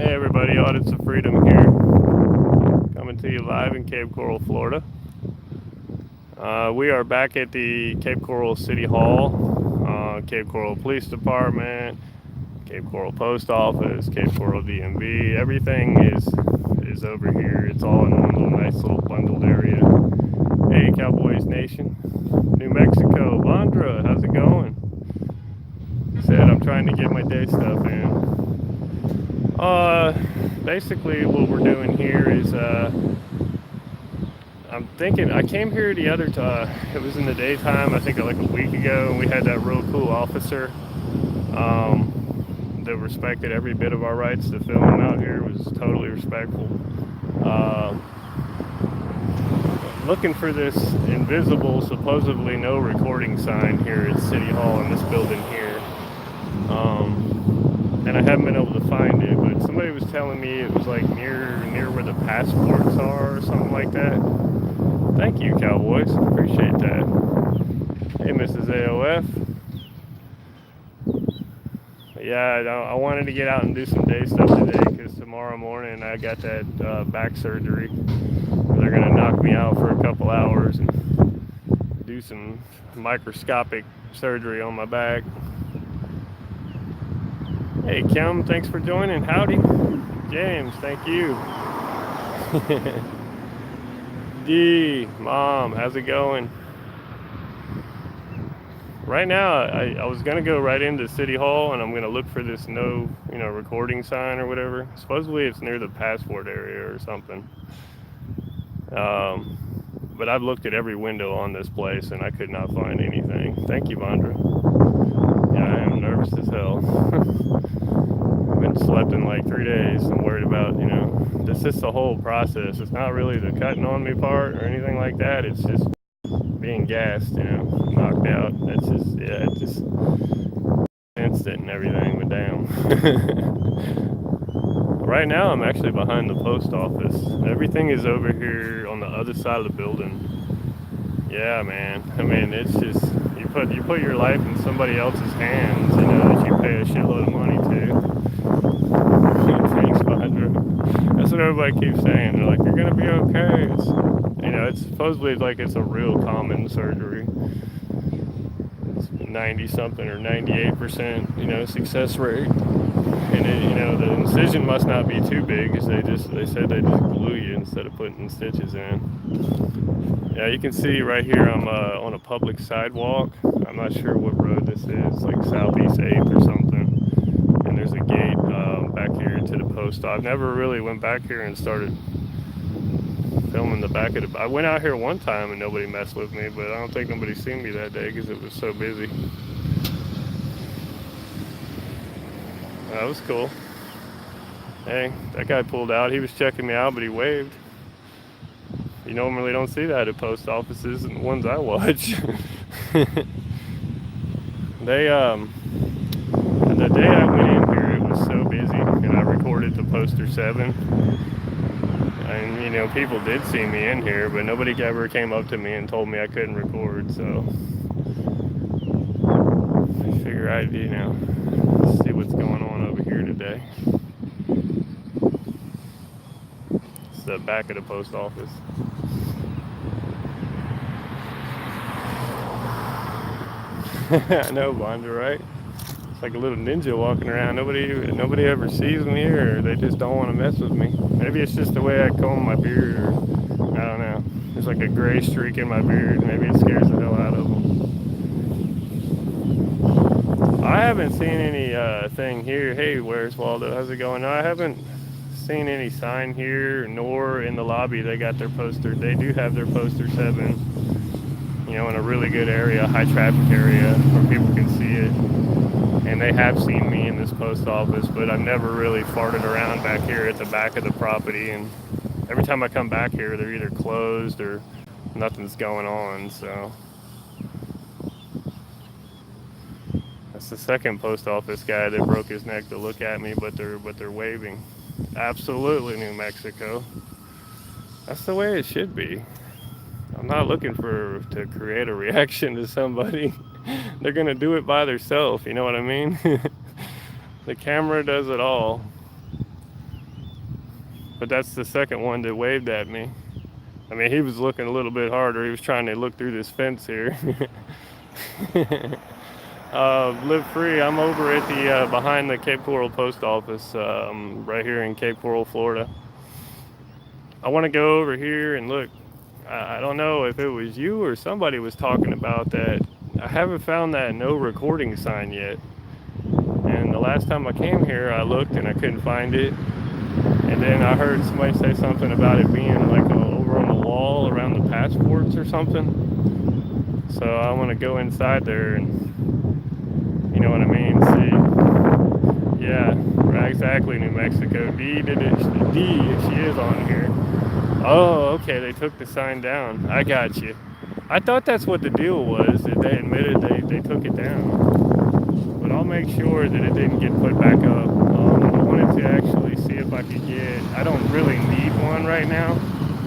Hey everybody, Audits of Freedom here, coming to you live in Cape Coral, Florida. We are back at the Cape Coral City Hall, Cape Coral Police Department, Cape Coral Post Office, Cape Coral DMV. Everything is over here. It's all in one little nice little bundled area. Hey Cowboys Nation, New Mexico, Vondra, how's it going? Said I'm trying to get my day stuff in. Uh, Basically, what we're doing here is I'm thinking I came here the other time. It was in the daytime. I think like a week ago, and we had that real cool officer that respected every bit of our rights to film out here. Was totally respectful. Uh, Looking for this invisible, supposedly no recording sign here at City Hall in this building here. And I haven't been able to find it, but somebody was telling me it was like near where the passports are or something like that. Thank you, Cowboys. Appreciate that. Hey, Mrs. AOF. Yeah, I wanted to get out and do some day stuff today because tomorrow morning I got that back surgery. They're gonna knock me out for a couple hours and do some microscopic surgery on my back. Hey, Kim, thanks for joining. Howdy. James, thank you. D, Mom, how's it going? Right now, I was gonna go right into City Hall and I'm gonna look for this no, recording sign or whatever. Supposedly it's near the passport area or something. Um, but I've looked at every window on this place and I could not find anything. Thank you, Vondra. Yeah, I am nervous as hell. I've been slept in like 3 days. I'm worried about, this is the whole process. It's not really the cutting on me part or anything like that. It's just being gassed, knocked out. That's just, yeah, it's just instant and everything, but damn. Right now, I'm actually behind the post office. Everything is over here on the other side of the building. Yeah, man. I mean, it's just you put your life in somebody else's hands, that you pay a shitload of money to. Thanks, Vondra. That's what everybody keeps saying. They're like, "You're gonna be okay." It's supposedly like it's a real common surgery. It's 90 something or 98%, success rate. And the incision must not be too big, because they said they just glue you instead of putting stitches in. Yeah, you can see right here I'm on a public sidewalk. I'm not sure what road this is, like Southeast 8th or something. And there's a gate back here to the post. I've never really went back here and started filming the back of the. I went out here one time and nobody messed with me, but I don't think nobody seen me that day because it was so busy. That was cool. Hey, that guy pulled out. He was checking me out, but he waved. You normally don't see that at post offices, and the ones I watch. They the day I went in here, it was so busy, and I recorded the Poster 7. And people did see me in here, but nobody ever came up to me and told me I couldn't record. So I figure I'd see what's going on over here today. It's the back of the post office. I know, Bonda, right? It's like a little ninja walking around. Nobody ever sees me, or they just don't want to mess with me. Maybe it's just the way I comb my beard, or I don't know. There's like a gray streak in my beard. Maybe it scares the hell out of them. I haven't seen any thing here. Hey, where's Waldo? How's it going? No, I haven't seen any sign here, nor in the lobby. They got their poster. They do have their Poster 7. In a really good area, high traffic area where people can see it. And they have seen me in this post office, but I've never really farted around back here at the back of the property. And every time I come back here, they're either closed or nothing's going on. So that's the second post office guy that broke his neck to look at me, but they're waving. Absolutely, New Mexico. That's the way it should be. I'm not looking to create a reaction to somebody. They're gonna do it by themselves, you know what I mean? The camera does it all. But that's the second one that waved at me. I mean, he was looking a little bit harder. He was trying to look through this fence here. Live free. I'm over at the behind the Cape Coral post office, right here in Cape Coral, Florida. I want to go over here and look. I don't know if it was you or somebody was talking about that. I haven't found that no recording sign yet. And the last time I came here, I looked and I couldn't find it. And then I heard somebody say something about it being like over on the wall around the passports or something. So I want to go inside there and, you know what I mean, see. Yeah, exactly, New Mexico. D, she is on here. Oh, okay, they took the sign down. I got you. I thought that's what the deal was, that they admitted they took it down. But I'll make sure that it didn't get put back up. I wanted to actually see if I could get, I don't really need one right now,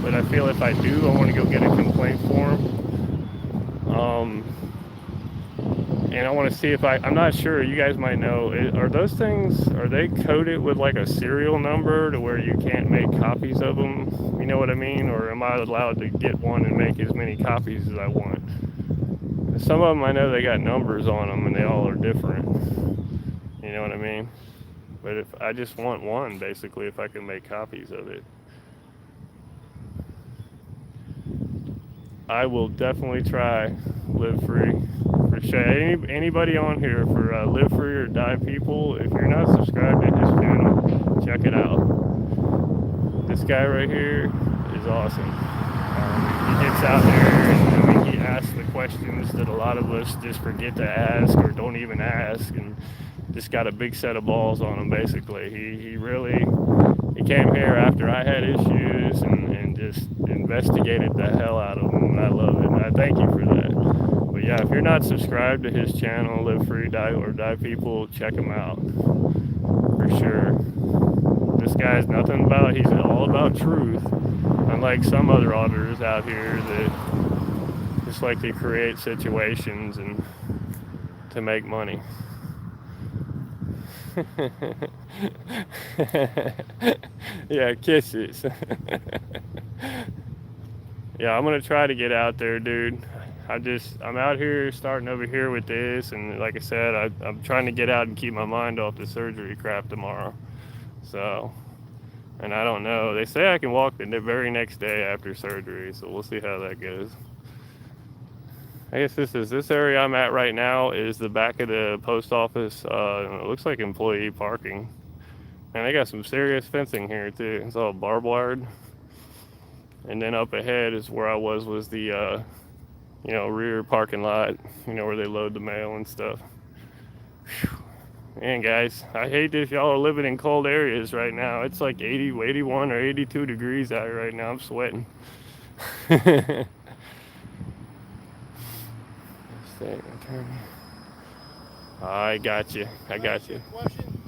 but I feel if I do, I want to go get a complaint form. And I want to see if I'm not sure, you guys might know, are those things, are they coded with like a serial number to where you can't make copies of them? You know what I mean? Or am I allowed to get one and make as many copies as I want? Some of them I know they got numbers on them and they all are different. You know what I mean? But if I just want one, basically, if I can make copies of it. I will definitely try Live Free. For sure. Anybody on here for Live Free or Die People, if you're not subscribed to his channel, check it out. This guy right here is awesome. He gets out there and I mean, he asks the questions that a lot of us just forget to ask or don't even ask, and just got a big set of balls on him, basically. He came here after I had issues and just investigated the hell out of them, and I love it, and I thank you for that. But yeah, if you're not subscribed to his channel, Live Free, Die People, check him out, for sure. This guy's he's all about truth, unlike some other auditors out here that just like to create situations and to make money. Yeah, kisses. Yeah, I'm gonna try to get out there, dude. I'm out here starting over here with this, and like I said, I'm trying to get out and keep my mind off the surgery crap tomorrow. So, and I don't know. They say I can walk the very next day after surgery, so we'll see how that goes. I guess this area I'm at right now is the back of the post office. It looks like employee parking. And they got some serious fencing here too. It's all barbed wired. And then up ahead is where I was the rear parking lot, where they load the mail and stuff. Whew. Man, guys, I hate if y'all are living in cold areas right now. It's like 81 or 82 degrees out here right now. I'm sweating. I got you. Question?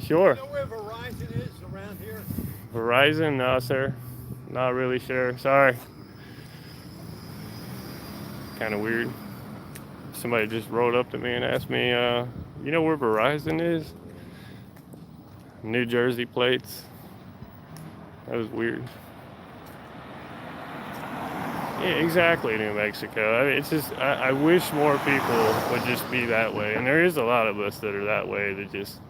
Sure. Do you know where Verizon is around here? Verizon? No, sir. Not really sure. Sorry. Kind of weird. Somebody just rolled up to me and asked me, you know where Verizon is? New Jersey plates. That was weird. Yeah, exactly, New Mexico. I mean, it's just, I wish more people would just be that way. And there is a lot of us that are that way that just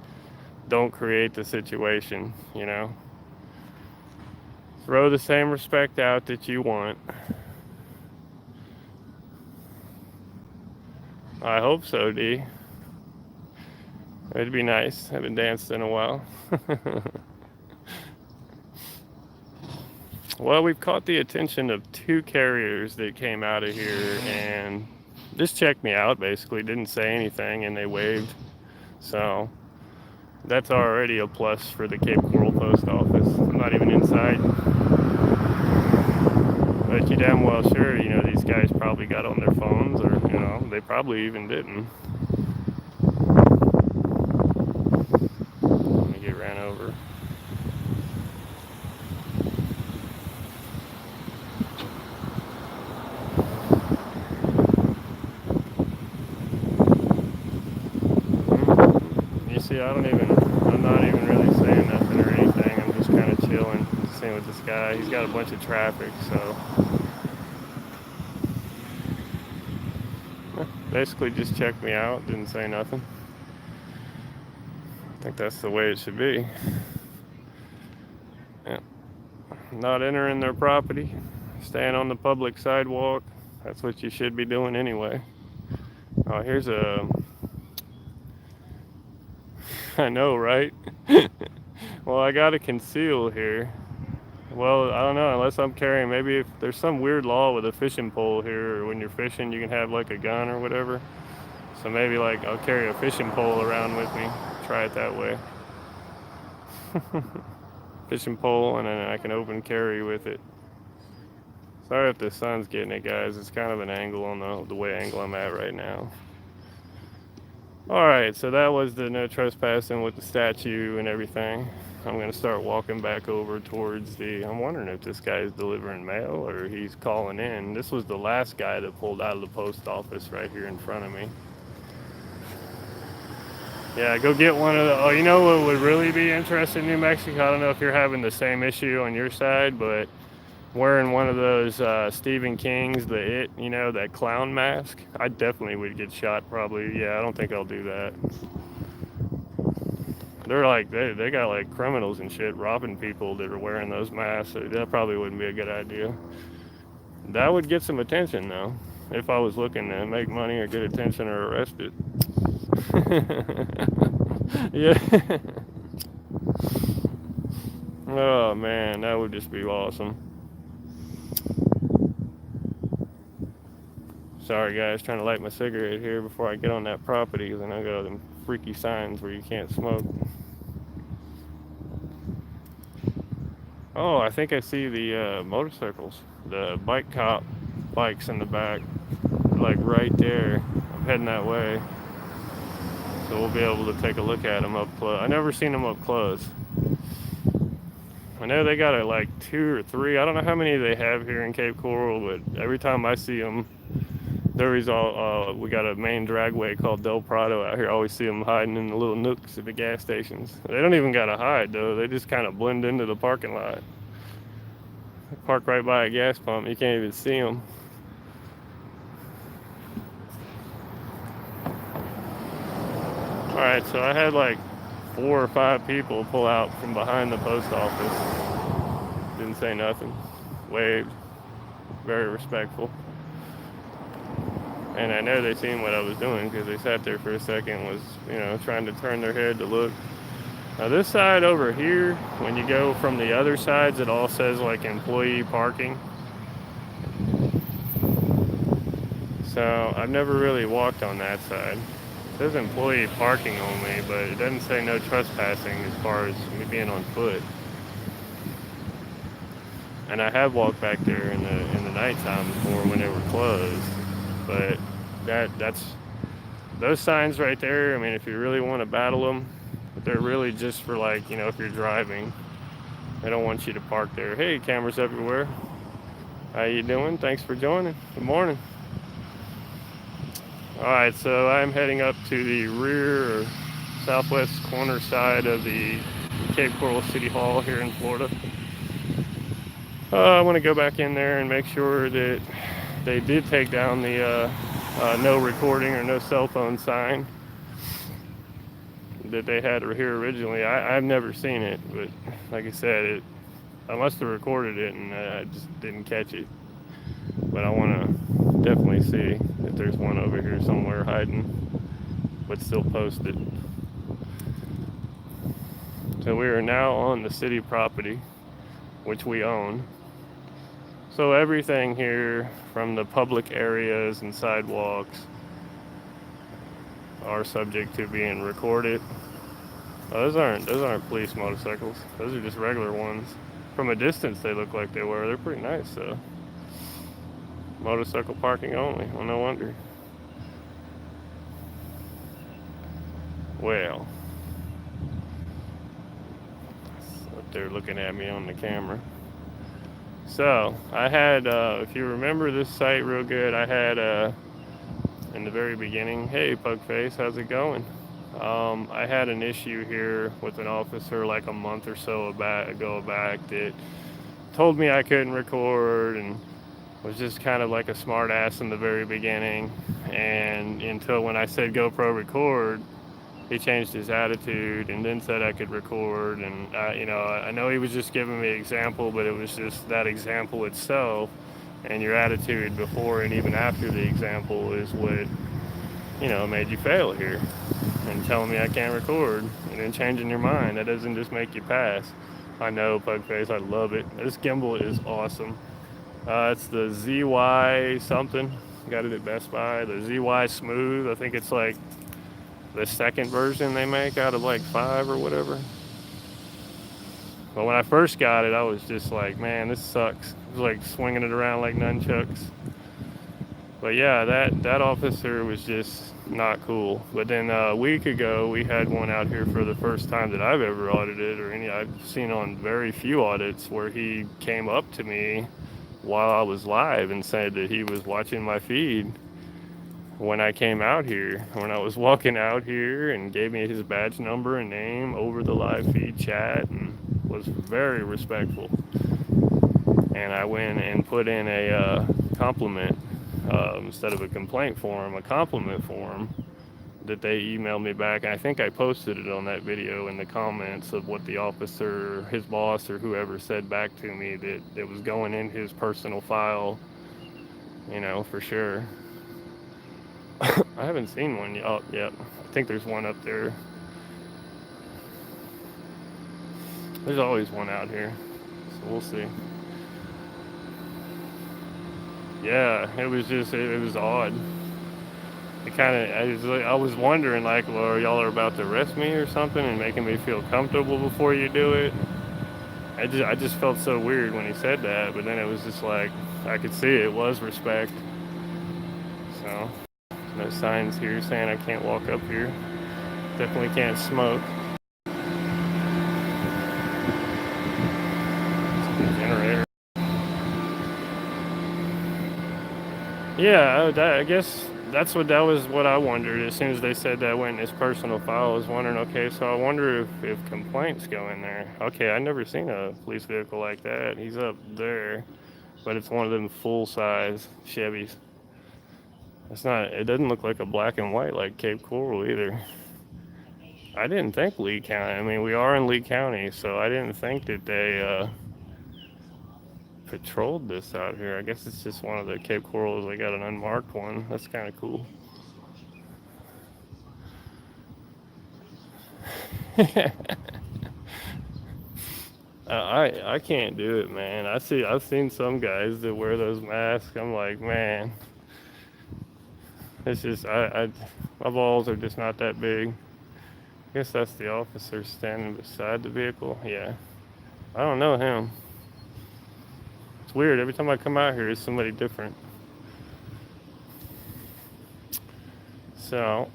don't create the situation, Throw the same respect out that you want. I hope so, D. It'd be nice. I haven't danced in a while. Well, we've caught the attention of 2 carriers that came out of here and just checked me out, basically. Didn't say anything, and they waved. So that's already a plus for the Cape Coral post office. I'm not even inside. But you damn well sure, these guys probably got on their phones, or, they probably even didn't. Let me get ran over. You see, I'm not even really saying nothing or anything. I'm just kind of chilling, seeing what with this guy. He's got a bunch of traffic, so basically just checked me out, didn't say nothing. I think that's the way it should be. Yeah. Not entering their property, staying on the public sidewalk. That's what you should be doing anyway. Oh, here's a... I know, right? Well, I got to conceal here. Well, I don't know, unless I'm carrying, maybe if there's some weird law with a fishing pole here, or when you're fishing, you can have like a gun or whatever. So maybe like I'll carry a fishing pole around with me, try it that way. Fishing pole, and then I can open carry with it. Sorry if the sun's getting it, guys. It's kind of an angle on the way angle I'm at right now. Alright, so that was the no trespassing with the statue and everything. I'm going to start walking back over towards I'm wondering if this guy is delivering mail or he's calling in. This was the last guy that pulled out of the post office right here in front of me. Yeah, go get one of the... Oh, you know what would really be interesting in New Mexico? I don't know if you're having the same issue on your side, but wearing one of those Stephen King's, you know, that clown mask, I definitely would get shot probably. Yeah, I don't think I'll do that. They're like, they got like criminals and shit robbing people that are wearing those masks. So that probably wouldn't be a good idea. That would get some attention though, if I was looking to make money or get attention or arrested. Yeah. Oh man, that would just be awesome. Sorry guys, trying to light my cigarette here before I get on that property, because I know I got them freaky signs where you can't smoke. Oh, I think I see the motorcycles, the bike cop bikes in the back, like right there. I'm heading that way, so we'll be able to take a look at them up close. I never seen them up close. I know they got like 2 or 3. I don't know how many they have here in Cape Coral, but every time I see them, we got a main dragway called Del Prado out here. I always see them hiding in the little nooks at the gas stations. They don't even gotta hide though. They just kind of blend into the parking lot. They park right by a gas pump. You can't even see them. All right, so I had like 4 or 5 people pull out from behind the post office. Didn't say nothing. Waved. Very respectful. And I know they seen what I was doing because they sat there for a second, was, you know, trying to turn their head to look. Now this side over here, when you go from the other sides, it all says like employee parking. So I've never really walked on that side. It says employee parking only, but it doesn't say no trespassing as far as me being on foot. And I have walked back there in the nighttime before when they were closed. But that's those signs right there. I mean, if you really want to battle them, they're really just for like, you know, if you're driving, they don't want you to park there. Hey, cameras everywhere. How you doing? Thanks for joining. Good morning. All right, so I'm heading up to the rear or southwest corner side of the Cape Coral City Hall here in Florida. I want to go back in there and make sure that they did take down the no recording or no cell phone sign that they had here originally. I've never seen it, but like I said, I must have recorded it and I just didn't catch it. But I want to definitely see if there's one over here somewhere hiding, but still posted. So we are now on the city property, which we own. So everything here, from the public areas and sidewalks, are subject to being recorded. Oh, those aren't police motorcycles. Those are just regular ones. From a distance, they look like they were. They're pretty nice, though. Motorcycle parking only. Well, no wonder. Well, up there looking at me on the camera. So I had, if you remember this site real good, I had in the very beginning, hey Pugface, how's it going? I had an issue here with an officer like a month or so ago back that told me I couldn't record and was just kind of like a smart ass in the very beginning. And until when I said GoPro record, he changed his attitude and then said I could record. And I know he was just giving me an example, but it was just that example itself and your attitude before and even after the example is what made you fail here. And telling me I can't record and then changing your mind, that doesn't just make you pass. I know, Pugface, I love it. This gimbal is awesome. It's the ZY something. Got it at Best Buy. The ZY Smooth. I think it's like the second version they make out of like 5 or whatever. But when I first got it, I was just like, man, this sucks. It was like swinging it around like nunchucks. But yeah, that officer was just not cool. But then a week ago, we had one out here for the first time that I've ever audited, or I've seen on very few audits, where he came up to me while I was live and said that he was watching my feed when I came out here, when I was walking out here, and gave me his badge number and name over the live feed chat and was very respectful. And I went and put in a compliment. Instead of a complaint form, a compliment form that they emailed me back. And I think I posted it on that video in the comments of what the officer, his boss, or whoever said back to me that it was going in his personal file, for sure. I haven't seen one yet. Oh, yeah. I think there's one up there. There's always one out here, so we'll see. Yeah, it was odd. I was wondering, like, well, y'all are about to arrest me or something and making me feel comfortable before you do it. I just felt so weird when he said that, but then it was just like, I could see it was respect. So, no signs here saying I can't walk up here. Definitely can't smoke. Generator. Yeah, I guess that was what I wondered. As soon as they said that went in his personal file, I was wondering, okay, so I wonder if complaints go in there. Okay, I've never seen a police vehicle like that. He's up there, but it's one of them full-size Chevys. It doesn't look like a black and white like Cape Coral either. I didn't think Lee County, I mean, we are in Lee County, so I didn't think that they patrolled this out here. I guess it's just one of the Cape Corals. They got an unmarked one. That's kind of cool. I can't do it, man. I've seen some guys that wear those masks. I'm like, man, it's just my balls are just not that big. I guess that's the officer standing beside the vehicle. Yeah, I don't know him. It's weird. Every time I come out here, it's somebody different. So,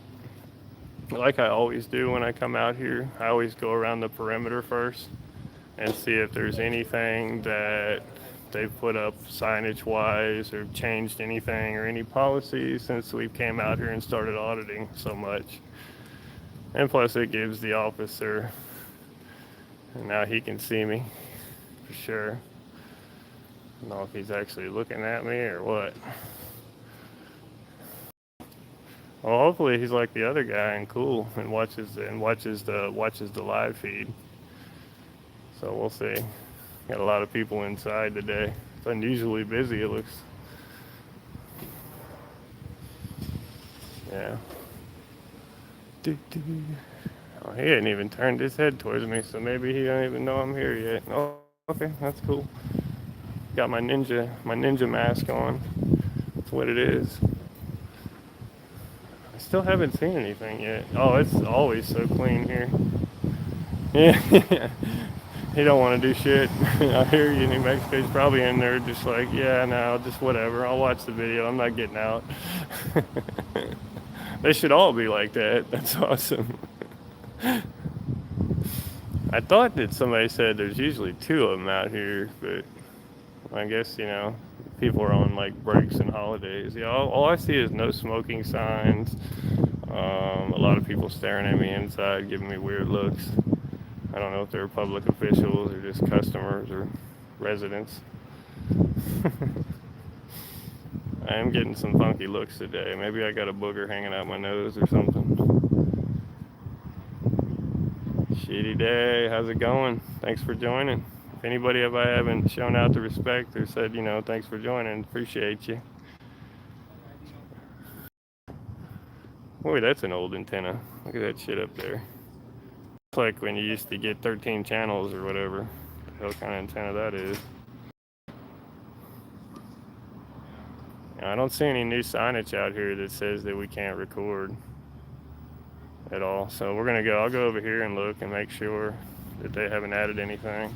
like I always do when I come out here, I always go around the perimeter first and see if there's anything that they've put up signage wise or changed anything or any policies since we came out here and started auditing so much. And plus it gives the officer, and now he can see me for sure. I don't know if he's actually looking at me or what. Well, hopefully he's like the other guy and cool and watches the live feed. So we'll see. Got a lot of people inside today. It's unusually busy, it looks. Yeah. Oh, he hadn't even turned his head towards me, so maybe he don't even know I'm here yet. Oh, okay, that's cool. Got my ninja mask on. That's what it is. I still haven't seen anything yet. Oh, it's always so clean here. Yeah. He don't want to do shit. I hear you. New Mexico's probably in there just like, yeah, no, just whatever. I'll watch the video. I'm not getting out. They should all be like that. That's awesome. I thought that somebody said there's usually 2 of them out here, but I guess, people are on like breaks and holidays. Yeah, all I see is no smoking signs. A lot of people staring at me inside, giving me weird looks. I don't know if they're public officials or just customers or residents. I am getting some funky looks today. Maybe I got a booger hanging out my nose or something. Shitty day. How's it going? Thanks for joining. If anybody I haven't shown out the respect or said, thanks for joining, appreciate you. Boy, that's an old antenna. Look at that shit up there. It's like when you used to get 13 channels or whatever. The hell kind of antenna that is. I don't see any new signage out here that says that we can't record at all. So I'll go over here and look and make sure that they haven't added anything.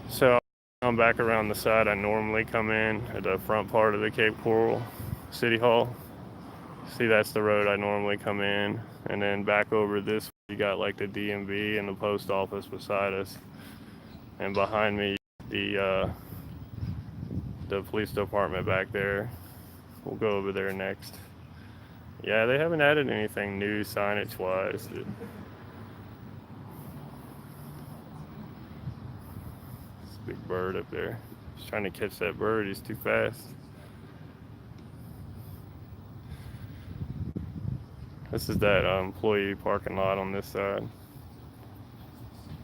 So I'm back around the side I normally come in at the front part of the Cape Coral City Hall. See, that's the road I normally come in. And then back over this, you got like the DMV and the post office beside us. And behind me, the police department back there. We'll go over there next. Yeah, they haven't added anything new signage wise. This big bird up there. Just trying to catch that bird. He's too fast. This is that employee parking lot on this side.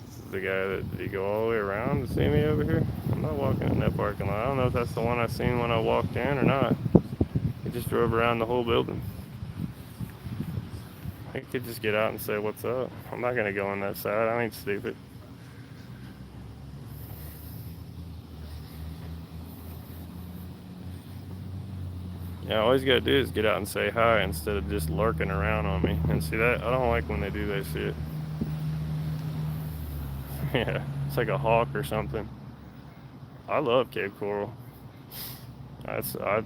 This is the guy that, did he go all the way around to see me over here? I'm not walking in that parking lot. I don't know if that's the one I seen when I walked in or not. He just drove around the whole building. He could just get out and say, what's up? I'm not gonna go on that side. I ain't stupid. Yeah, all he's gotta do is get out and say hi instead of just lurking around on me. And see that? I don't like when they do that shit. Yeah, it's like a hawk or something. I love Cape Coral. I just, as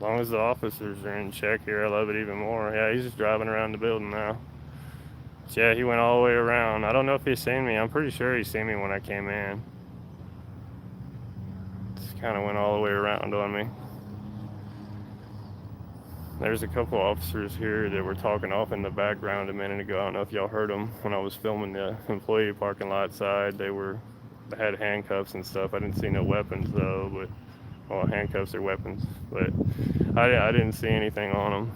long as the officers are in check here, I love it even more. Yeah, he's just driving around the building now. But yeah, he went all the way around. I don't know if he's seen me. I'm pretty sure he's seen me when I came in. Just kind of went all the way around on me. There's a couple officers here that were talking off in the background a minute ago. I don't know if y'all heard them when I was filming the employee parking lot side. They had handcuffs and stuff. I didn't see no weapons though, but well, handcuffs are weapons. But I didn't see anything on them,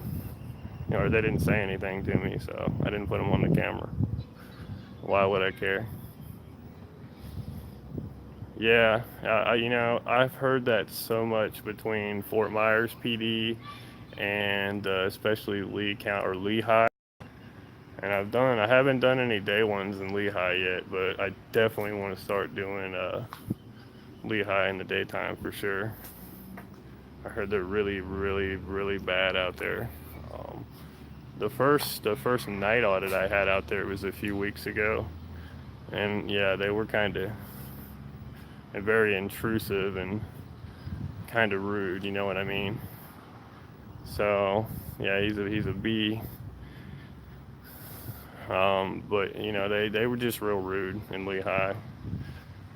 or they didn't say anything to me, so I didn't put them on the camera. Why would I care? Yeah, I've heard that so much between Fort Myers PD and especially Lehigh. And I haven't done any day ones in Lehigh yet, but I definitely want to start doing Lehigh in the daytime for sure. I heard they're really, really, really bad out there. The first night audit I had out there was a few weeks ago, and yeah, they were kind of very intrusive and kind of rude. You know what I mean? So yeah, he's a B. But they were just real rude in Lehigh.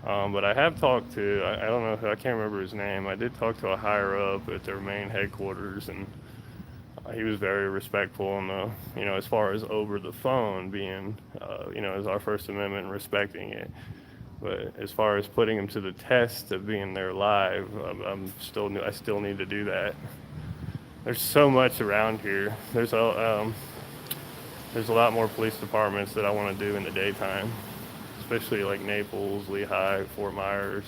But I have talked to, I don't know, I can't remember his name. I did talk to a higher up at their main headquarters, and he was very respectful in as far as over the phone being, as our First Amendment and respecting it. But as far as putting him to the test of being there live, I still need to do that. There's so much around here. There's a lot more police departments that I want to do in the daytime, especially like Naples, Lehigh, Fort Myers.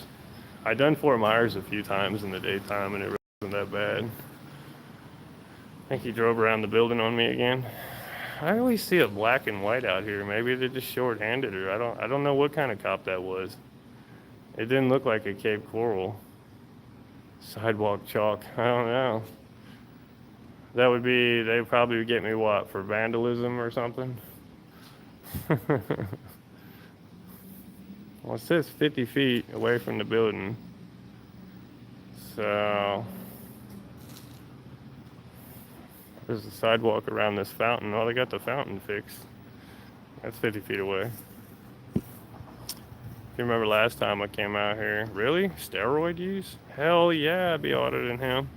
I've done Fort Myers a few times in the daytime, and it really wasn't that bad. I think he drove around the building on me again. I always see a black and white out here. Maybe they're just short-handed, or I don't know what kind of cop that was. It didn't look like a Cape Coral sidewalk chalk. I don't know. That would be, they probably would get me what, for vandalism or something? Well, it says 50 feet away from the building. So there's a sidewalk around this fountain. Oh, they got the fountain fixed. That's 50 feet away. If you remember last time I came out here, really? Steroid use? Hell yeah, I'd be auditing him.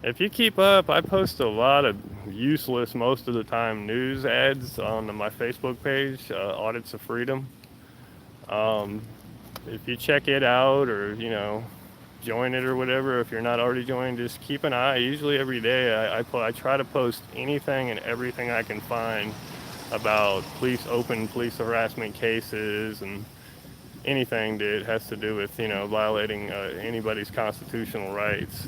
If you keep up, I post a lot of useless, most of the time, news ads on my Facebook page, Audits of Freedom. If you check it out or, join it or whatever, if you're not already joined, just keep an eye. Usually every day I try to post anything and everything I can find about open police harassment cases and anything that has to do with, violating anybody's constitutional rights.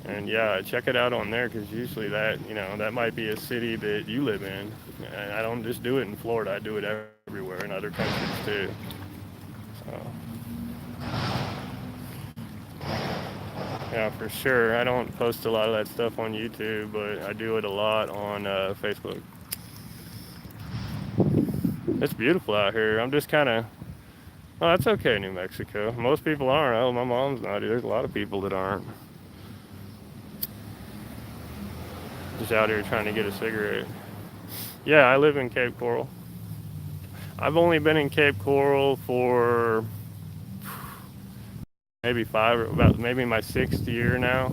And yeah, check it out on there because usually that might be a city that you live in. And I don't just do it in Florida, I do it everywhere in other countries too. So, yeah, for sure. I don't post a lot of that stuff on YouTube, but I do it a lot on Facebook. It's beautiful out here. I'm just kind of, oh, that's okay, New Mexico. Most people aren't. Oh, my mom's not. There's a lot of people that aren't. Just out here trying to get a cigarette. Yeah, I live in Cape Coral. I've only been in Cape Coral for maybe about maybe my 6th year now.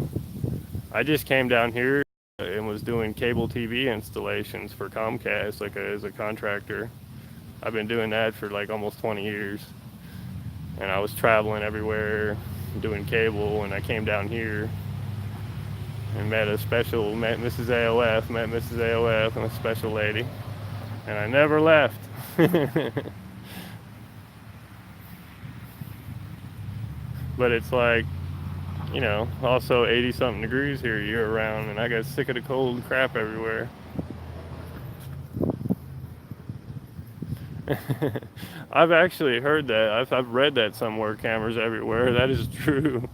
I just came down here and was doing cable TV installations for Comcast, as a contractor. I've been doing that for like almost 20 years. And I was traveling everywhere doing cable, and I came down here and met Mrs. AOF, and a special lady. And I never left. But it's like, also 80 something degrees here year round, and I got sick of the cold crap everywhere. I've actually heard that. I've read that somewhere, cameras everywhere. That is true.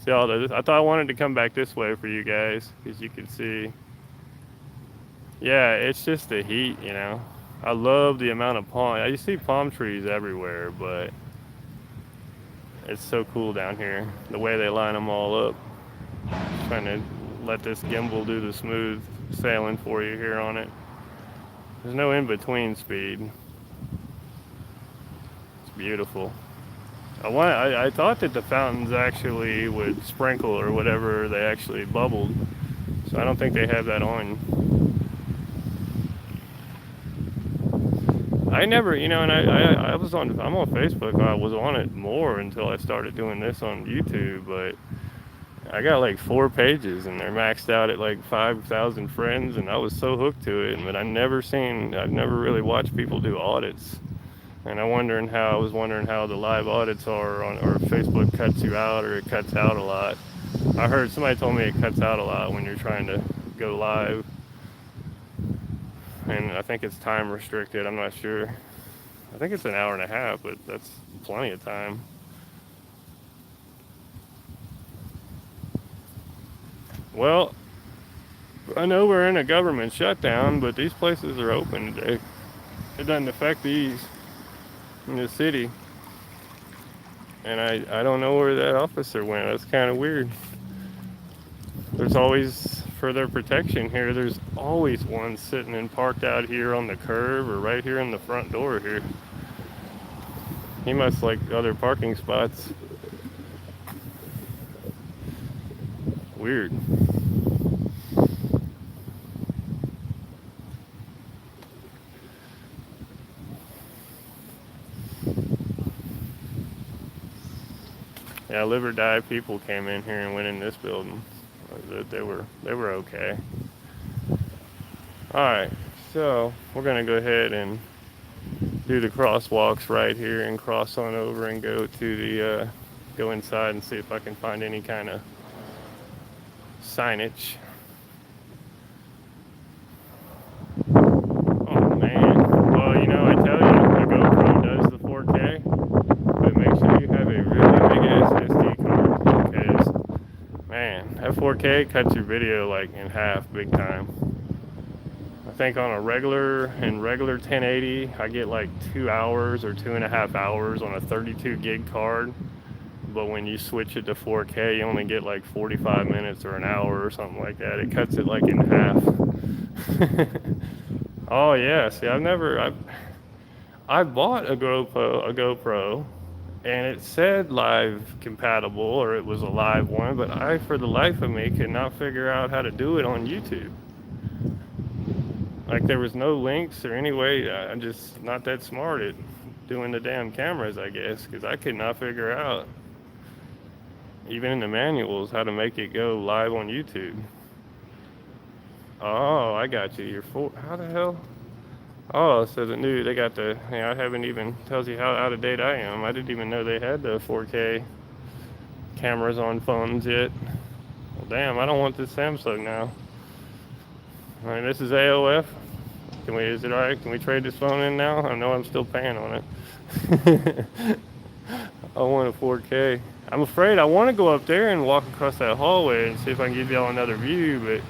See all this? I thought I wanted to come back this way for you guys, because you can see. Yeah, it's just the heat. I love the amount of palm. You see palm trees everywhere, but it's so cool down here. The way they line them all up. Trying to let this gimbal do the smooth sailing for you here on it. There's no in-between speed. It's beautiful. I thought that the fountains actually would sprinkle or whatever, they actually bubbled. So I don't think they have that on. I never, and I'm on Facebook. I was on it more until I started doing this on YouTube, but I got like 4 pages and they're maxed out at like 5,000 friends, and I was so hooked to it. But I've never really watched people do audits. And I was wondering how the live audits are or if Facebook cuts you out or it cuts out a lot. I heard somebody told me it cuts out a lot when you're trying to go live. And I think it's time restricted. I'm not sure. I think it's an hour and a half, but that's plenty of time. Well, I know we're in a government shutdown, but these places are open today. It doesn't affect these in the city. And I don't know where that officer went. That's kind of weird. There's always, for their protection here, there's always one sitting and parked out here on the curb or right here in the front door here. He must like other parking spots. Weird. Yeah, live or die people came in here and went in this building. They were okay. All right, so we're gonna go ahead and do the crosswalks right here and cross on over and go to the go inside and see if I can find any kind of signage. Oh man, well I tell you, the GoPro does the 4K, but make sure you have a really big ass SD card because man, that 4K cuts your video like in half big time. I think on a regular 1080, I get like 2 hours or 2.5 hours on a 32 gig card. But when you switch it to 4K, you only get like 45 minutes or an hour or something like that. It cuts it like in half. Oh yeah, see, I bought a GoPro, and it said live compatible, or it was a live one, but for the life of me, could not figure out how to do it on YouTube. Like there was no links or any way. I'm just not that smart at doing the damn cameras, I guess, because I could not figure out, even in the manuals, how to make it go live on YouTube. Oh, I got you. You're four. How the hell? Oh, so they got the. Yeah, I haven't even tells you how out of date I am. I didn't even know they had the 4K cameras on phones yet. Well, damn, I don't want this Samsung now. I mean, this is AOF. Is it alright? Can we trade this phone in now? I know I'm still paying on it. I want a 4K. I'm afraid I want to go up there and walk across that hallway and see if I can give y'all another view, but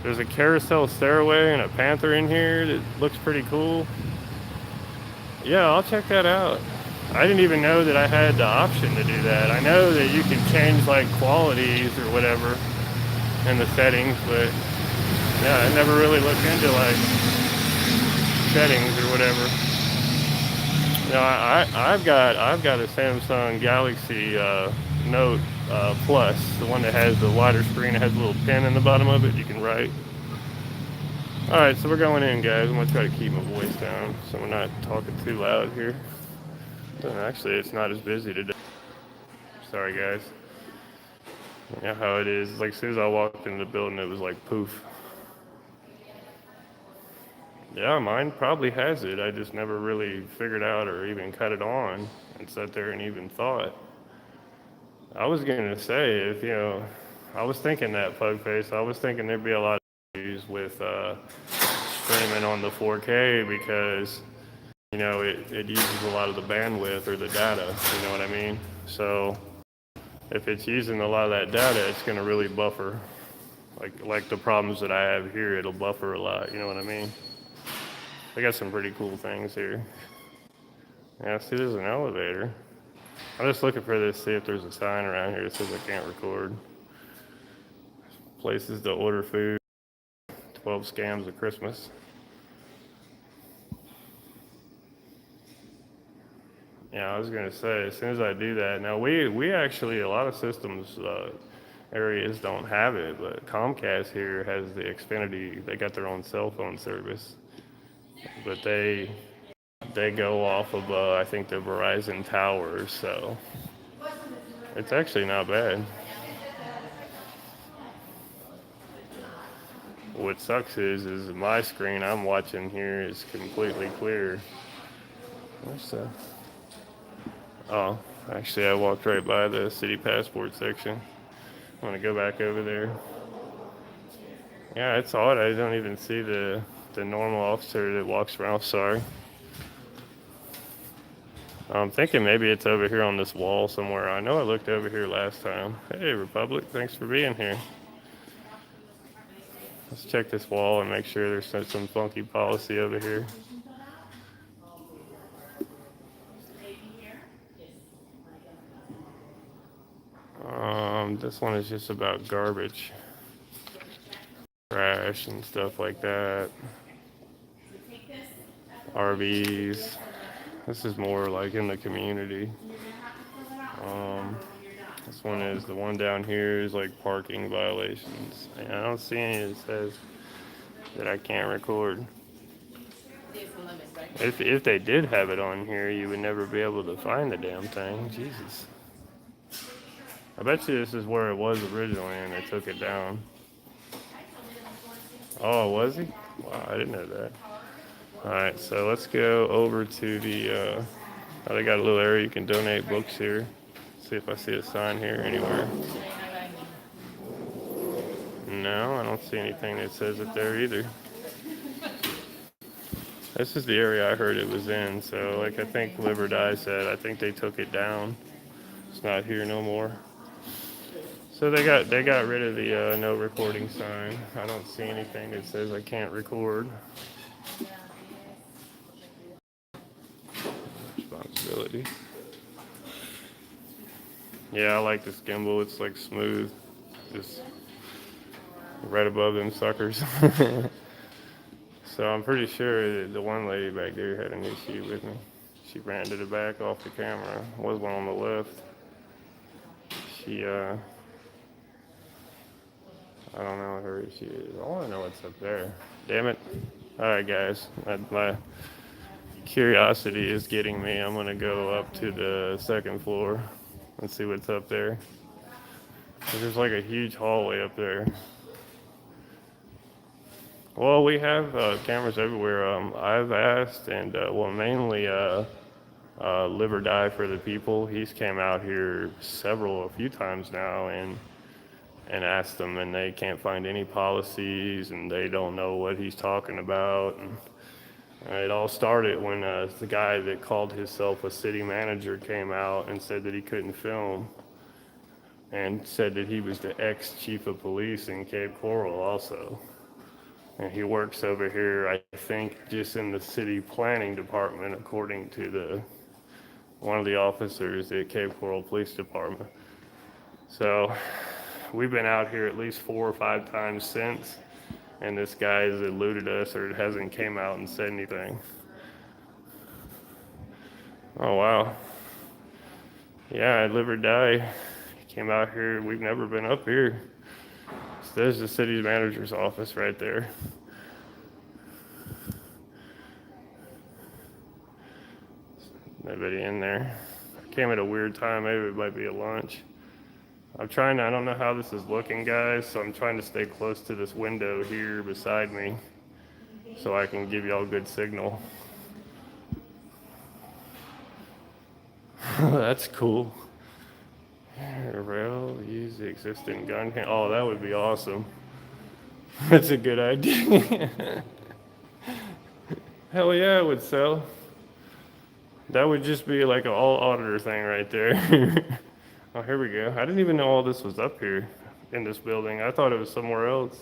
there's a carousel stairway and a panther in here that looks pretty cool. Yeah, I'll check that out. I didn't even know that I had the option to do that. I know that you can change like qualities or whatever in the settings, but yeah, I never really looked into like settings or whatever. No, I've got a Samsung Galaxy Note Plus, the one that has the wider screen. It has a little pen in the bottom of it you can write. All right, so we're going in, guys. I'm gonna try to keep my voice down so we're not talking too loud here. Actually, it's not as busy today. Sorry, guys. Yeah, how it is. Like as soon as I walked into the building, it was like poof. Yeah, mine probably has it. I just never really figured out or even cut it on and sat there and even thought. I was gonna say, if I was thinking that pug face. I was thinking there'd be a lot of issues with streaming on the 4K because it uses a lot of the bandwidth or the data. You know what I mean? So if it's using a lot of that data, it's gonna really buffer. Like the problems that I have here, it'll buffer a lot. You know what I mean? They got some pretty cool things here. Yeah, see, there's an elevator. I'm just looking for this, see if there's a sign around here that says I can't record. Places to order food, 12 scams of Christmas. Yeah, I was gonna say, as soon as I do that, now we actually, a lot of systems, areas don't have it, but Comcast here has the Xfinity, they got their own cell phone service. But they go off of I think the Verizon towers, so it's actually not bad. What sucks is my screen I'm watching here is completely clear. What's that? Oh, actually I walked right by the city passport section. I'm gonna go back over there. Yeah, it's odd. I don't even see the normal officer that walks around. Sorry. I'm thinking maybe it's over here on this wall somewhere. I know I looked over here last time. Hey, Republic, thanks for being here. Let's check this wall and make sure there's some funky policy over here. This one is just about garbage, trash and stuff like that. RVs. This is more like in the community. This one is, the one down here is like parking violations. And I don't see any that says that I can't record. If they did have it on here, you would never be able to find the damn thing. Jesus. I bet you this is where it was originally and they took it down. Oh, was he? Wow, I didn't know that. Alright, so let's go over to the, they got a little area you can donate books here. See if I see a sign here anywhere. No, I don't see anything that says it there either. This is the area I heard it was in, so like I think Live or Die said, I think they took it down. It's not here no more. So they got rid of the no recording sign. I don't see anything that says I can't record. Responsibility. Yeah, I like this gimbal. It's like smooth, just right above them suckers. So I'm pretty sure that the one lady back there had an issue with me. She ran to the back off the camera. Was one on the left. She I don't know where she is. I want to know what's up there. Damn it. Alright, guys. My curiosity is getting me. I'm going to go up to the second floor and see what's up there. There's like a huge hallway up there. Well, we have cameras everywhere. I've asked, and well, mainly Live or Die for the People. He's came out here a few times now, and asked them, and they can't find any policies, and they don't know what he's talking about. And it all started when the guy that called himself a city manager came out and said that he couldn't film, and said that he was the ex-chief of police in Cape Coral also. And he works over here, I think, just in the city planning department, according to one of the officers at Cape Coral Police Department. So we've been out here at least 4 or 5 times since, and this guy has eluded us or hasn't came out and said anything. Oh wow. Yeah, Live or Die came out here. We've never been up here. So there's the city manager's office right there. Nobody in there. I came at a weird time. Maybe it might be a lunch. I don't know how this is looking, guys, so I'm trying to stay close to this window here beside me so I can give y'all a good signal. That's cool. Rail use the existing gun. Oh, that would be awesome. That's a good idea. Hell yeah, it would sell. That would just be like an all auditor thing right there. Oh, here we go. I didn't even know all this was up here in this building. I thought it was somewhere else.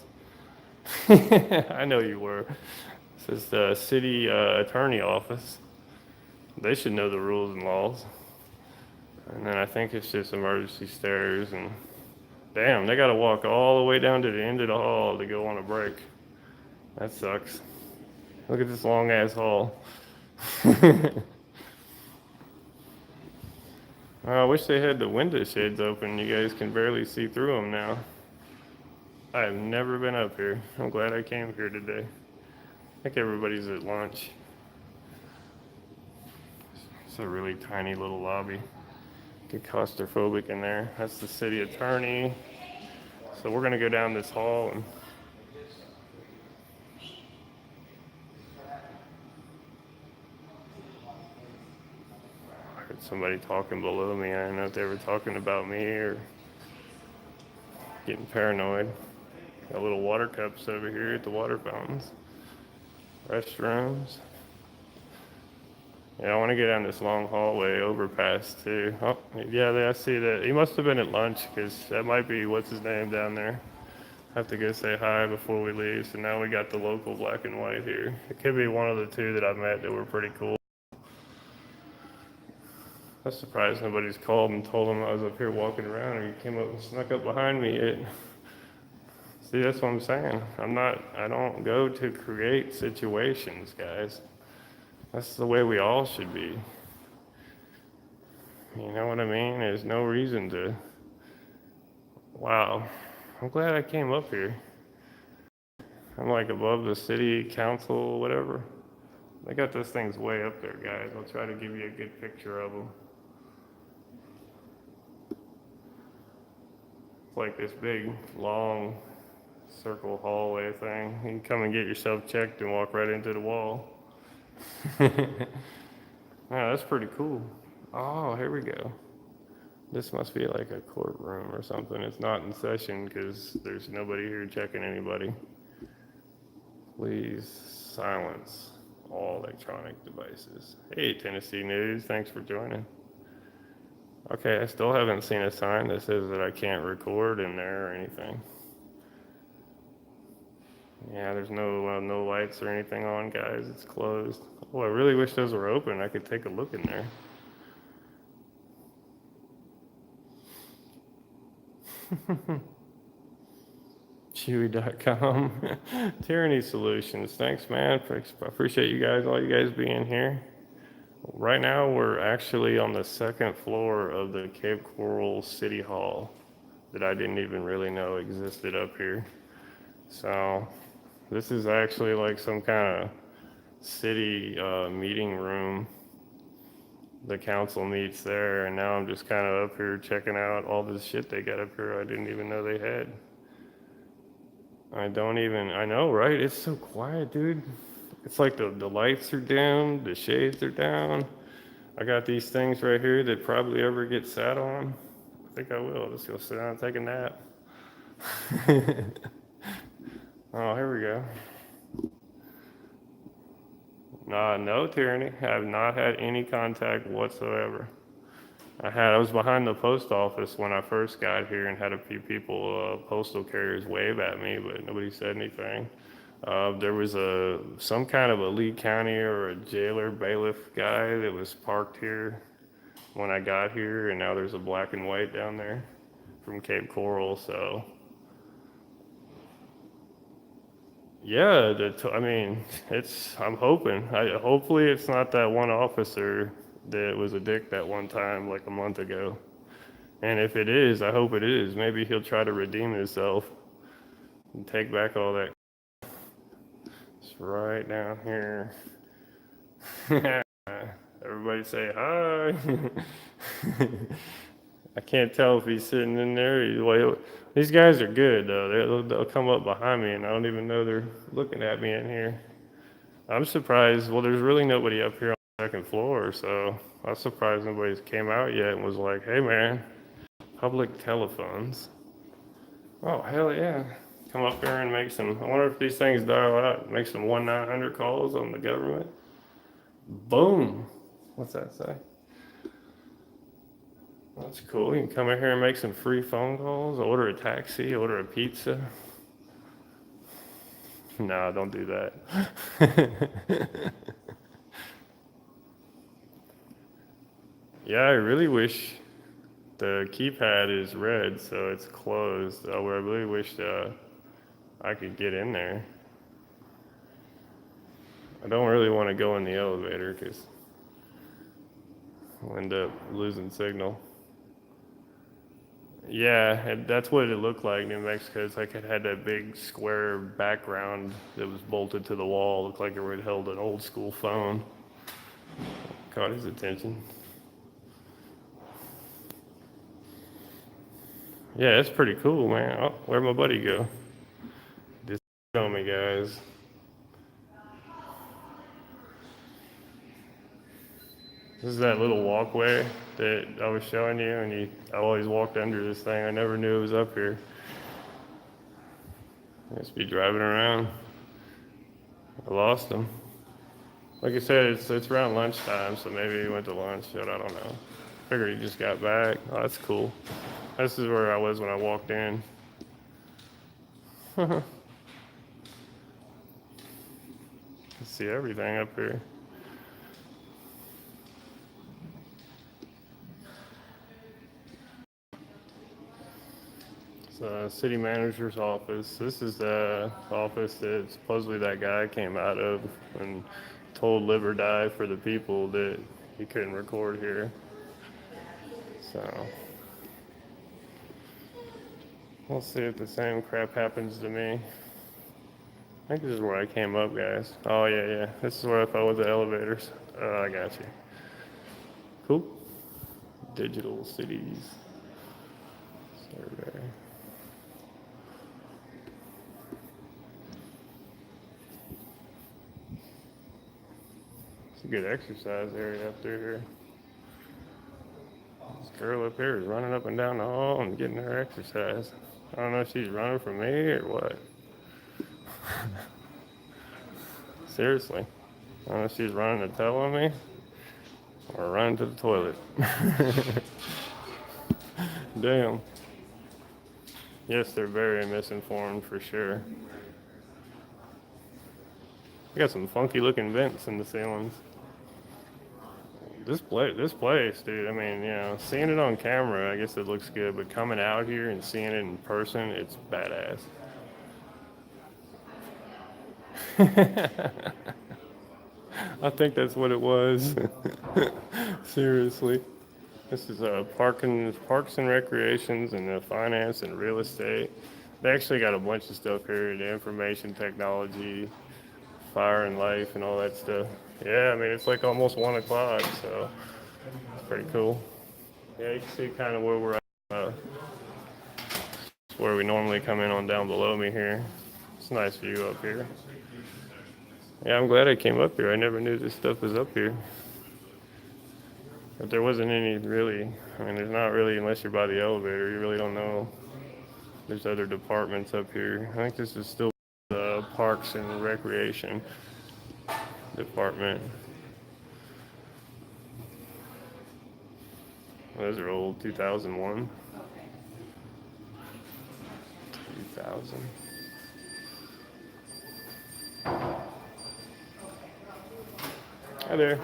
I know you were. This is the city attorney office. They should know the rules and laws. And then I think it's just emergency stairs, and damn, they gotta walk all the way down to the end of the hall to go on a break. That sucks. Look at this long ass hall. I wish they had the window shades open. You guys can barely see through them now. I've never been up here. I'm glad I came here today. I think everybody's at lunch. It's a really tiny little lobby. Get claustrophobic in there. That's the city attorney. So we're gonna go down this hall and I heard somebody talking below me. I don't know if they were talking about me or getting paranoid. Got little water cups over here at the water fountains. Restrooms. Yeah, I want to get down this long hallway overpass too. Oh, yeah, I see that. He must have been at lunch because that might be what's his name down there. Have to go say hi before we leave. So now we got the local black and white here. It could be one of the two that I met that were pretty cool. I'm surprised nobody's called and told him I was up here walking around and he came up and snuck up behind me yet. See, that's what I'm saying. I don't go to create situations, guys. That's the way we all should be. You know what I mean? There's no reason to. Wow. I'm glad I came up here. I'm like above the city council, whatever. They got those things way up there, guys. I'll try to give you a good picture of them. It's like this big, long circle hallway thing. You can come and get yourself checked and walk right into the wall. Yeah, that's pretty cool. Oh, here we go. This must be like a courtroom or something. It's not in session because there's nobody here checking anybody. Please silence all electronic devices. Hey, Tennessee News, thanks for joining. Okay, I still haven't seen a sign that says that I can't record in there or anything. Yeah, there's no lights or anything on, guys. It's closed. Oh, I really wish those were open. I could take a look in there. Chewy.com. Tyranny Solutions. Thanks, man. I appreciate you guys, all you guys being here. Right now, we're actually on the second floor of the Cape Coral City Hall that I didn't even really know existed up here. So this is actually like some kind of city meeting room. The council meets there, and now I'm just kind of up here checking out all this shit they got up here I didn't even know they had. I know, right? It's so quiet, dude. It's like the lights are dim, the shades are down. I got these things right here that probably ever get sat on. I think I will. Just go sit down and take a nap. Oh, here we go. No tyranny. I have not had any contact whatsoever. I was behind the post office when I first got here and had a few people, postal carriers, wave at me, but nobody said anything. There was some kind of a Lee County or a jailer bailiff guy that was parked here when I got here, and now there's a black and white down there from Cape Coral. So yeah, I mean, I'm hoping. Hopefully, it's not that one officer that was a dick that one time, like a month ago. And if it is, I hope it is. Maybe he'll try to redeem himself and take back all that. It's right down here. Everybody say hi. I can't tell if he's sitting in there. Well, these guys are good though. They'll come up behind me, and I don't even know they're looking at me in here. I'm surprised. Well, there's really nobody up here on the second floor, so I'm surprised nobody's came out yet and was like, "Hey, man, public telephones." Oh, hell yeah! Come up here and make some. I wonder if these things dial out. Make some 1-900 calls on the government. Boom. What's that say? That's cool. You can come in here and make some free phone calls, order a taxi, order a pizza. No, don't do that. Yeah, I really wish the keypad is red, so it's closed. I really wish I could get in there. I don't really want to go in the elevator because I'll end up losing signal. Yeah, that's what it looked like, New Mexico. It's like it had that big square background that was bolted to the wall. Looked like it would held an old school phone. Caught his attention. Yeah, that's pretty cool, man. Oh, where'd my buddy go? Just on me, guys. This is that little walkway that I was showing you, and I always walked under this thing. I never knew it was up here. I must be driving around. I lost him. Like I said, it's around lunchtime, so maybe he went to lunch, but I don't know. Figured he just got back. Oh, that's cool. This is where I was when I walked in. Can see everything up here. It's the city manager's office. This is the office that supposedly that guy came out of and told live or die for the people that he couldn't record here. So we'll see if the same crap happens to me. I think this is where I came up, guys. Oh, yeah. This is where I fell with the elevators. I got you. Cool. Digital cities survey. It's a good exercise area up through here. This girl up here is running up and down the hall and getting her exercise. I don't know if she's running from me or what. Seriously. I don't know if she's running to tell on me or running to the toilet. Damn. Yes, they're very misinformed for sure. We got some funky looking vents in the ceilings. This place, dude. I mean, seeing it on camera, I guess it looks good, but coming out here and seeing it in person, it's badass. I think that's what it was. Seriously. This is Parks and Recreations and Finance and Real Estate. They actually got a bunch of stuff here, the information technology, fire and life, and all that stuff. Yeah, I mean, it's like almost 1 o'clock, so it's pretty cool. Yeah, you can see kind of where we're at, where we normally come in on down below me here. It's a nice view up here. Yeah, I'm glad I came up here. I never knew this stuff was up here. But there wasn't any really, I mean, there's not really, unless you're by the elevator, you really don't know. There's other departments up here. I think this is still the Parks and Recreation Department. Those are old, 2001. 2000. Hi there.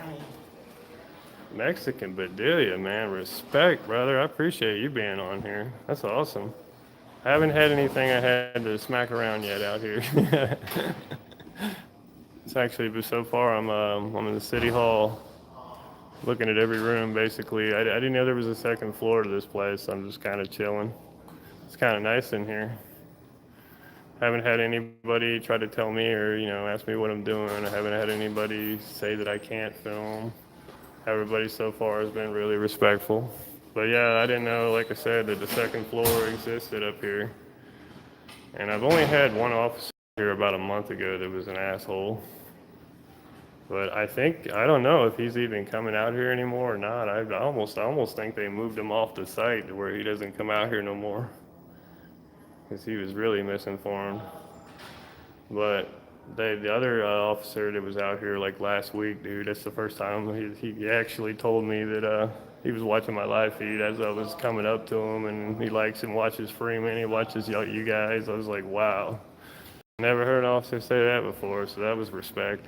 Mexican Bedelia, man. Respect, brother. I appreciate you being on here. That's awesome. I haven't had anything I had to smack around yet out here. It's actually, so far I'm in the city hall looking at every room basically. I didn't know there was a second floor to this place, so I'm just kind of chilling. It's kind of nice in here. Haven't had anybody try to tell me or, ask me what I'm doing. I haven't had anybody say that I can't film. Everybody so far has been really respectful. But yeah, I didn't know, like I said, that the second floor existed up here. And I've only had one officer here about a month ago that was an asshole. But I don't know if he's even coming out here anymore or not. I almost think they moved him off the site to where he doesn't come out here no more. Because he was really misinformed. But the other officer that was out here like last week, dude, that's the first time he actually told me that he was watching my live feed as I was coming up to him, and he likes and watches Freeman, he watches you guys. I was like, wow. Never heard an officer say that before, so that was respect.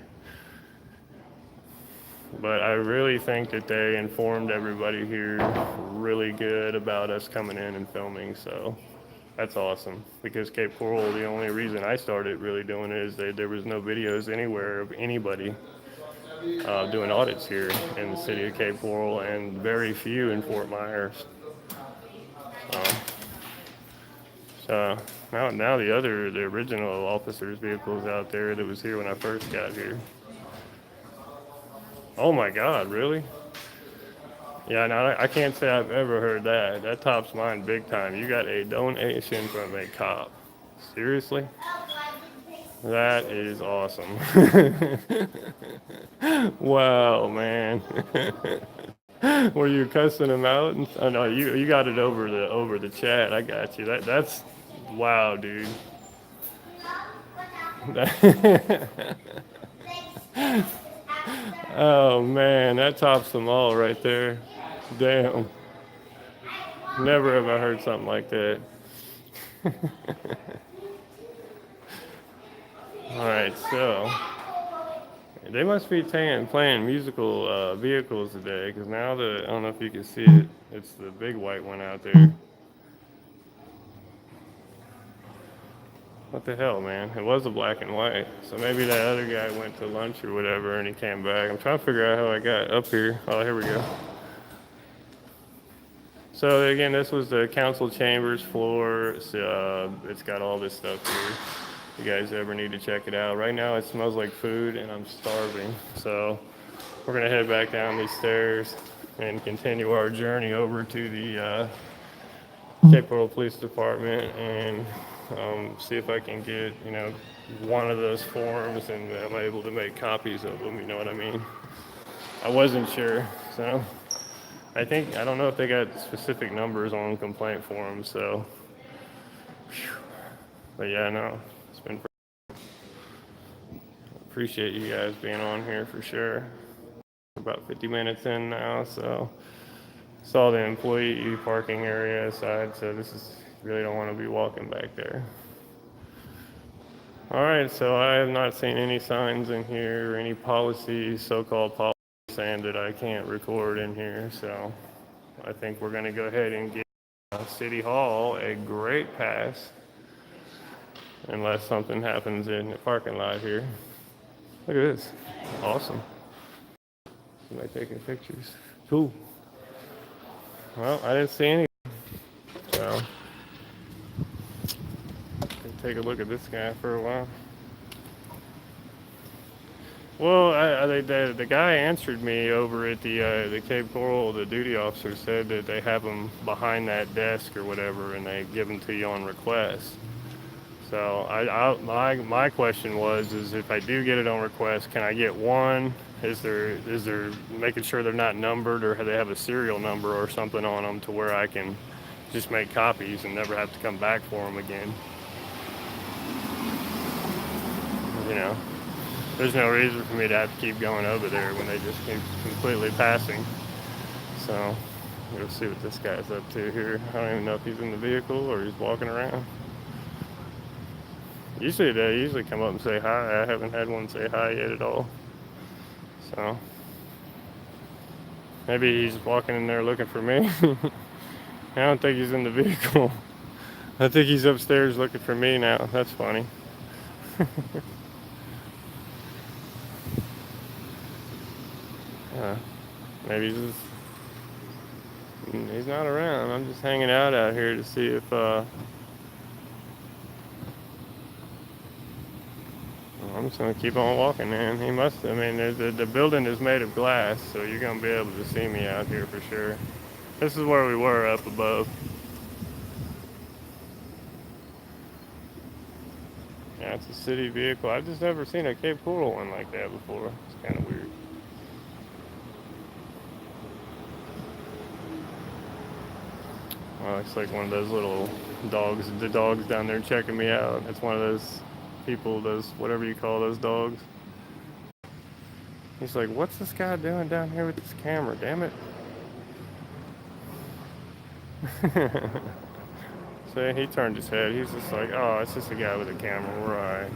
But I really think that they informed everybody here really good about us coming in and filming, so that's awesome. Because Cape Coral, the only reason I started really doing it is that there was no videos anywhere of anybody doing audits here in the city of Cape Coral, and very few in Fort Myers. So now the original officer's vehicle is out there that was here when I first got here. Oh my God, really? Yeah, no, I can't say I've ever heard that. That tops mine big time. You got a donation from a cop. Seriously? That is awesome. Wow, man. Were you cussing him out? Oh no, you got it over the chat. I got you. That's wow, dude. Oh man, that tops them all right there. Damn. Never have I heard something like that. All right, so they must be playing musical vehicles today, because now I don't know if you can see it, it's the big white one out there. What the hell, man? It was a black and white, so maybe that other guy went to lunch or whatever and he came back. I'm trying to figure out how I got up here. Oh, here we go. So again, this was the council chambers floor. It's got all this stuff here. If you guys ever need to check it out. Right now it smells like food and I'm starving. So we're gonna head back down these stairs and continue our journey over to the Cape Coral Police Department and see if I can get, one of those forms and I'm able to make copies of them, you know what I mean? I wasn't sure, so I don't know if they got specific numbers on complaint forms, so, but yeah, no, it's been, appreciate you guys being on here for sure. About 50 minutes in now, so saw the employee parking area aside, so really don't want to be walking back there. All right, so I have not seen any signs in here or any policies, so-called policies saying that I can't record in here, so I think we're going to go ahead and give City Hall a great pass unless something happens in the parking lot here. Look at this. Awesome. Somebody taking pictures. Cool. Well, I didn't see any. So take a look at this guy for a while. Well, the guy answered me over at the Cape Coral. The duty officer said that they have them behind that desk or whatever, and they give them to you on request. So my question is if I do get it on request, can I get one? Is there making sure they're not numbered or they have a serial number or something on them to where I can just make copies and never have to come back for them again? You know, there's no reason for me to have to keep going over there when they just keep completely passing. So we'll see what this guy's up to here. I don't even know if he's in the vehicle or he's walking around. Usually they come up and say hi. I haven't had one say hi yet at all. So maybe he's walking in there looking for me. I don't think he's in the vehicle. I think he's upstairs looking for me now. That's funny. Maybe he's not around. I'm just hanging out here to see if I'm just gonna keep on walking, man. He must. I mean, the building is made of glass, so you're gonna be able to see me out here for sure. This is where we were up above. Yeah, it's a city vehicle. I've just never seen a Cape Coral one like that before. It's kind of weird. Oh, it's like one of those little dogs. The dog's down there checking me out. It's one of those people, those whatever you call those dogs. He's like, what's this guy doing down here with this camera? Damn it. So he turned his head. He's just like, oh, it's just a guy with a camera. We're all right.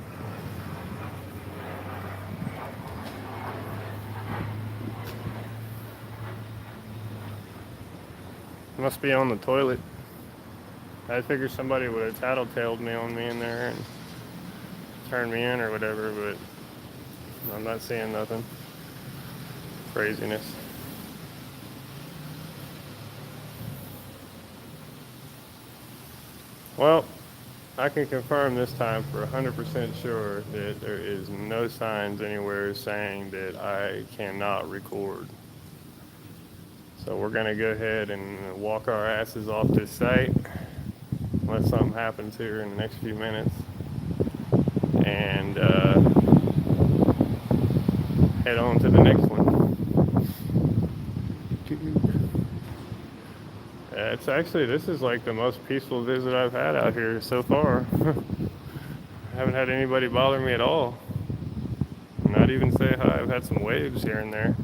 Must be on the toilet. I figured somebody would have tattletaled me on me in there and turned me in or whatever, but I'm not seeing nothing. Craziness. Well, I can confirm this time for 100% sure that there is no signs anywhere saying that I cannot record. So we're gonna go ahead and walk our asses off this site unless something happens here in the next few minutes, and head on to the next one. It's actually, this is like the most peaceful visit I've had out here so far. I haven't had anybody bother me at all. Not even say hi. I've had some waves here and there.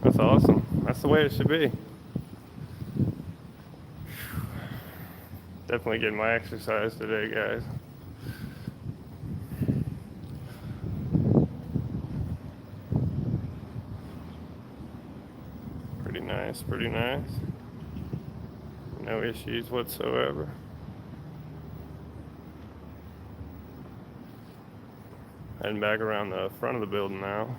That's awesome. That's the way it should be. Definitely getting my exercise today, guys. Pretty nice, pretty nice. No issues whatsoever. Heading back around the front of the building now.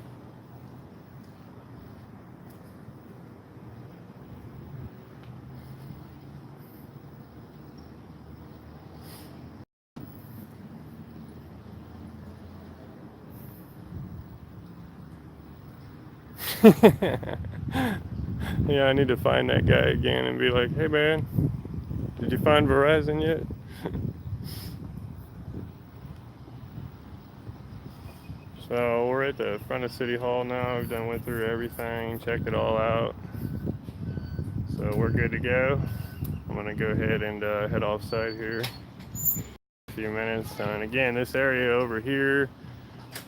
Yeah, I need to find that guy again and be like, hey man, did you find Verizon yet? So we're at the front of City Hall now. We've went through everything, checked it all out. So we're good to go. I'm gonna go ahead and head off site here in a few minutes. And again, this area over here,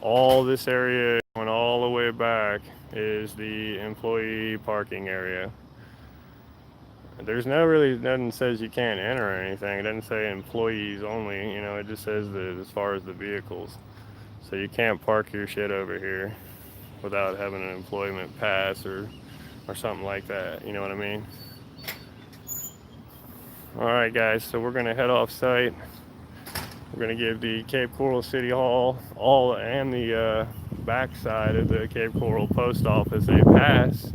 all this area going all the way back is the employee parking area. There's nothing that says you can't enter or anything. It doesn't say employees only, you know, it just says that as far as the vehicles. So you can't park your shit over here without having an employment pass or something like that, you know what I mean? Alright guys, so we're gonna head off site. We're going to give the Cape Coral City Hall and the back side of the Cape Coral Post Office a pass.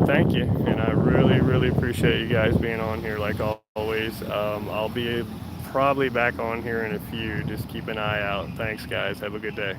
Thank you. And I really, really appreciate you guys being on here like always. I'll be probably back on here in a few. Just keep an eye out. Thanks, guys. Have a good day.